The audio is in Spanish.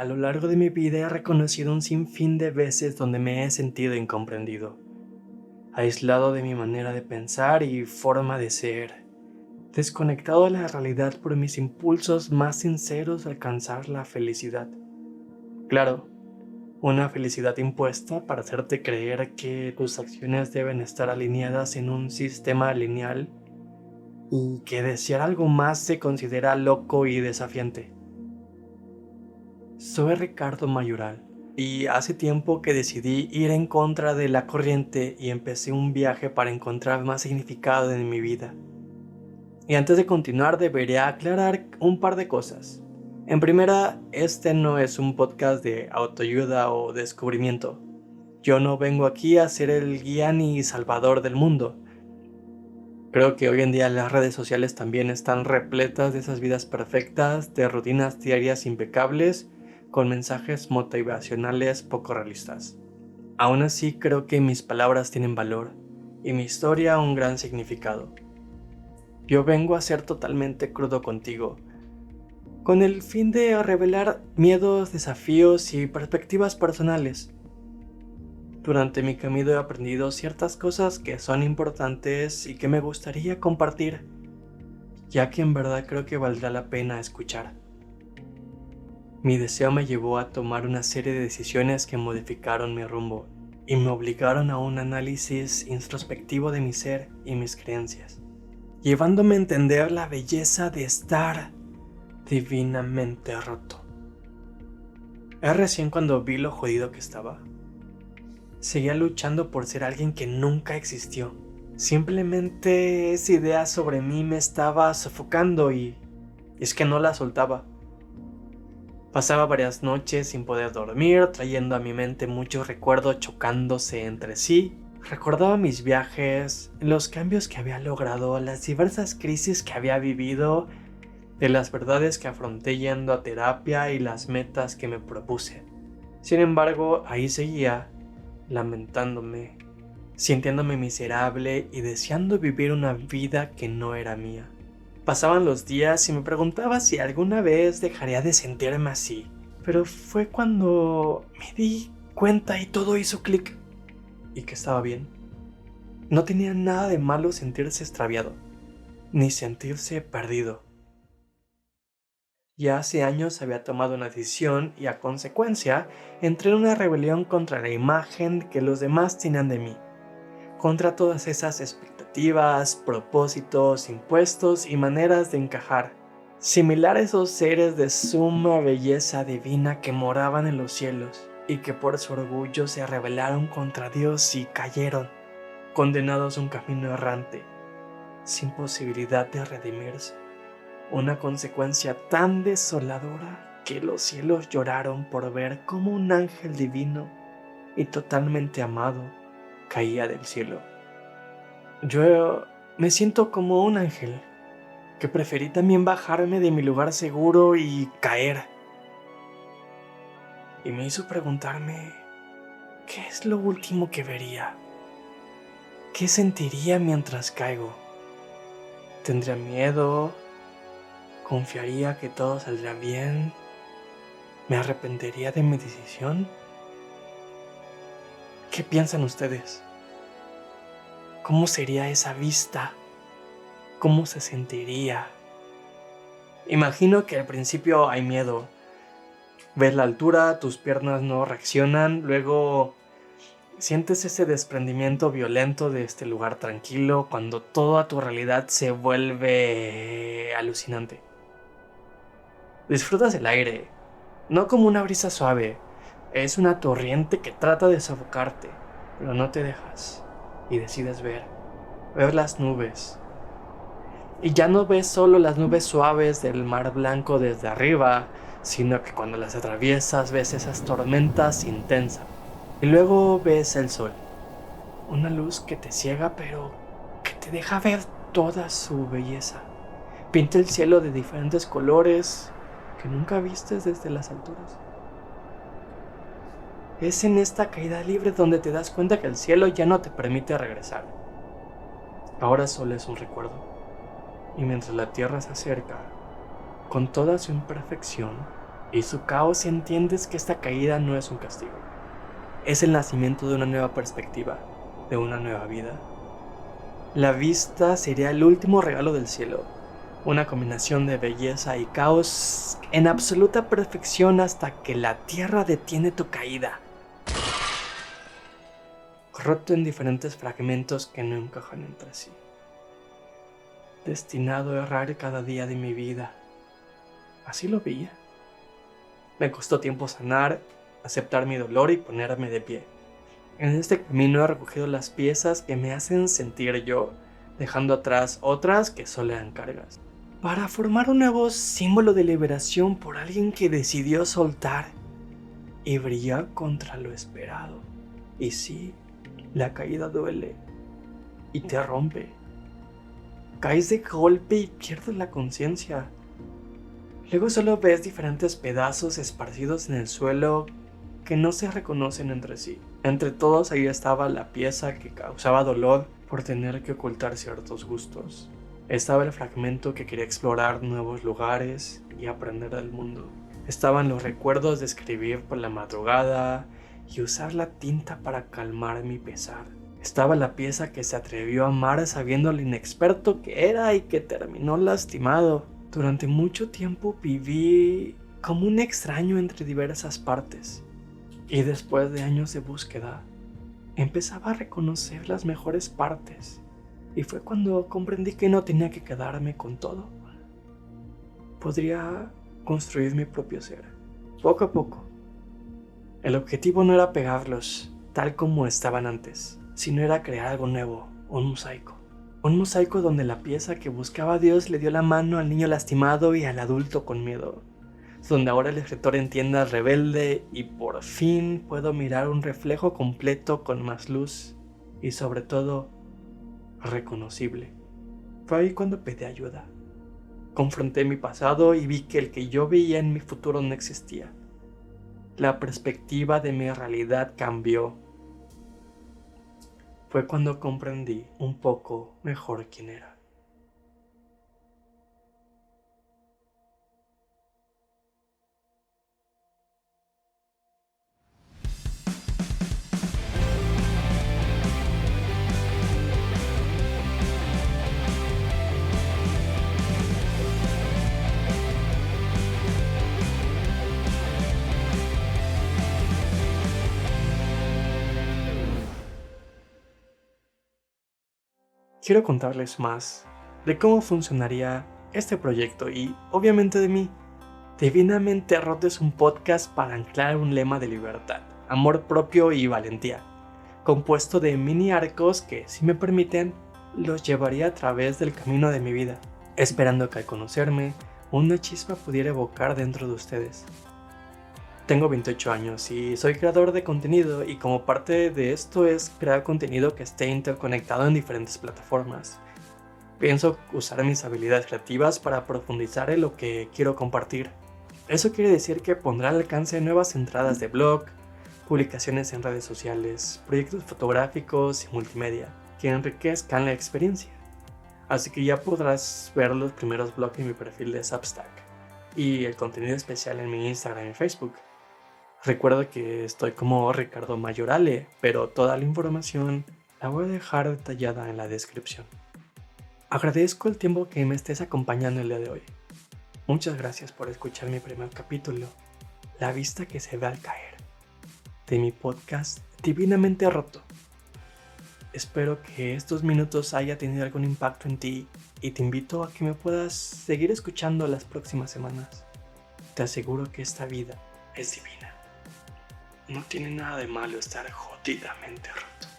A lo largo de mi vida he reconocido un sinfín de veces donde me he sentido incomprendido, aislado de mi manera de pensar y forma de ser, desconectado de la realidad por mis impulsos más sinceros de alcanzar la felicidad. Claro, una felicidad impuesta para hacerte creer que tus acciones deben estar alineadas en un sistema lineal y que desear algo más se considera loco y desafiante. Soy Ricardo Mayoral y hace tiempo que decidí ir en contra de la corriente y empecé un viaje para encontrar más significado en mi vida. Y antes de continuar debería aclarar un par de cosas. En primera, este no es un podcast de autoayuda o descubrimiento. Yo no vengo aquí a ser el guía ni salvador del mundo. Creo que hoy en día las redes sociales también están repletas de esas vidas perfectas, de rutinas diarias impecables, con mensajes motivacionales poco realistas. Aún así creo que mis palabras tienen valor y mi historia un gran significado. Yo vengo a ser totalmente crudo contigo, con el fin de revelar miedos, desafíos y perspectivas personales. Durante mi camino he aprendido ciertas cosas que son importantes y que me gustaría compartir, ya que en verdad creo que valdrá la pena escuchar. Mi deseo me llevó a tomar una serie de decisiones que modificaron mi rumbo y me obligaron a un análisis introspectivo de mi ser y mis creencias, llevándome a entender la belleza de estar divinamente roto. Es recién cuando vi lo jodido que estaba. Seguía luchando por ser alguien que nunca existió. Simplemente esa idea sobre mí me estaba sofocando y es que no la soltaba. Pasaba varias noches sin poder dormir, trayendo a mi mente muchos recuerdos chocándose entre sí. Recordaba mis viajes, los cambios que había logrado, las diversas crisis que había vivido, de las verdades que afronté yendo a terapia y las metas que me propuse. Sin embargo, ahí seguía, lamentándome, sintiéndome miserable y deseando vivir una vida que no era mía. Pasaban los días y me preguntaba si alguna vez dejaría de sentirme así, pero fue cuando me di cuenta y todo hizo clic, y que estaba bien. No tenía nada de malo sentirse extraviado, ni sentirse perdido. Ya hace años había tomado una decisión y a consecuencia entré en una rebelión contra la imagen que los demás tenían de mí, contra todas esas expectativas, propósitos, impuestos y maneras de encajar, similar a esos seres de suma belleza divina que moraban en los cielos y que por su orgullo se rebelaron contra Dios y cayeron, condenados a un camino errante, sin posibilidad de redimirse. Una consecuencia tan desoladora que los cielos lloraron por ver cómo un ángel divino y totalmente amado caía del cielo. Yo me siento como un ángel, que preferí también bajarme de mi lugar seguro y caer. Y me hizo preguntarme, ¿qué es lo último que vería? ¿Qué sentiría mientras caigo? ¿Tendría miedo? ¿Confiaría que todo saldrá bien? ¿Me arrepentiría de mi decisión? ¿Qué piensan ustedes? ¿Cómo sería esa vista? ¿Cómo se sentiría? Imagino que al principio hay miedo. Ves la altura, tus piernas no reaccionan, luego sientes ese desprendimiento violento de este lugar tranquilo cuando toda tu realidad se vuelve alucinante. Disfrutas el aire, no como una brisa suave, es una torrente que trata de sofocarte, pero no te dejas y decides ver las nubes. Y ya no ves solo las nubes suaves del mar blanco desde arriba, sino que cuando las atraviesas ves esas tormentas intensas. Y luego ves el sol, una luz que te ciega pero que te deja ver toda su belleza. Pinta el cielo de diferentes colores que nunca vistes desde las alturas. Es en esta caída libre donde te das cuenta que el cielo ya no te permite regresar. Ahora solo es un recuerdo. Y mientras la tierra se acerca, con toda su imperfección, y su caos si entiendes que esta caída no es un castigo. Es el nacimiento de una nueva perspectiva, de una nueva vida. La vista sería el último regalo del cielo, una combinación de belleza y caos en absoluta perfección hasta que la tierra detiene tu caída, roto en diferentes fragmentos que no encajan entre sí, destinado a errar cada día de mi vida. Así lo veía. Me costó tiempo sanar, aceptar mi dolor y ponerme de pie. En este camino he recogido las piezas que me hacen sentir yo, dejando atrás otras que solo eran cargas, para formar un nuevo símbolo de liberación por alguien que decidió soltar y brillar contra lo esperado. Y sí, la caída duele y te rompe. Caes de golpe y pierdes la conciencia. Luego solo ves diferentes pedazos esparcidos en el suelo que no se reconocen entre sí. Entre todos ahí estaba la pieza que causaba dolor por tener que ocultar ciertos gustos. Estaba el fragmento que quería explorar nuevos lugares y aprender del mundo. Estaban los recuerdos de escribir por la madrugada y usar la tinta para calmar mi pesar. Estaba la pieza que se atrevió a amar sabiendo lo inexperto que era y que terminó lastimado. Durante mucho tiempo viví como un extraño entre diversas partes. Y después de años de búsqueda, empezaba a reconocer las mejores partes. Y fue cuando comprendí que no tenía que quedarme con todo. Podría construir mi propio ser, poco a poco. El objetivo no era pegarlos tal como estaban antes, sino era crear algo nuevo, un mosaico. Un mosaico donde la pieza que buscaba a Dios le dio la mano al niño lastimado y al adulto con miedo. Donde ahora el escritor entienda al rebelde y por fin puedo mirar un reflejo completo con más luz y sobre todo reconocible. Fue ahí cuando pedí ayuda. Confronté mi pasado y vi que el que yo veía en mi futuro no existía. La perspectiva de mi realidad cambió. Fue cuando comprendí un poco mejor quién era. Quiero contarles más de cómo funcionaría este proyecto y, obviamente, de mí. Divinamente Roto es un podcast para anclar un lema de libertad, amor propio y valentía, compuesto de mini arcos que, si me permiten, los llevaría a través del camino de mi vida, esperando que al conocerme, una chispa pudiera evocar dentro de ustedes. Tengo 28 años y soy creador de contenido, y como parte de esto es crear contenido que esté interconectado en diferentes plataformas. Pienso usar mis habilidades creativas para profundizar en lo que quiero compartir. Eso quiere decir que pondrá al alcance nuevas entradas de blog, publicaciones en redes sociales, proyectos fotográficos y multimedia que enriquezcan la experiencia. Así que ya podrás ver los primeros blogs en mi perfil de Substack y el contenido especial en mi Instagram y Facebook. Recuerda que estoy como Ricardo Mayorale, pero toda la información la voy a dejar detallada en la descripción. Agradezco el tiempo que me estés acompañando el día de hoy. Muchas gracias por escuchar mi primer capítulo, La vista que se ve al caer, de mi podcast Divinamente Roto. Espero que estos minutos haya tenido algún impacto en ti y te invito a que me puedas seguir escuchando las próximas semanas. Te aseguro que esta vida es divina. No tiene nada de malo estar jodidamente roto.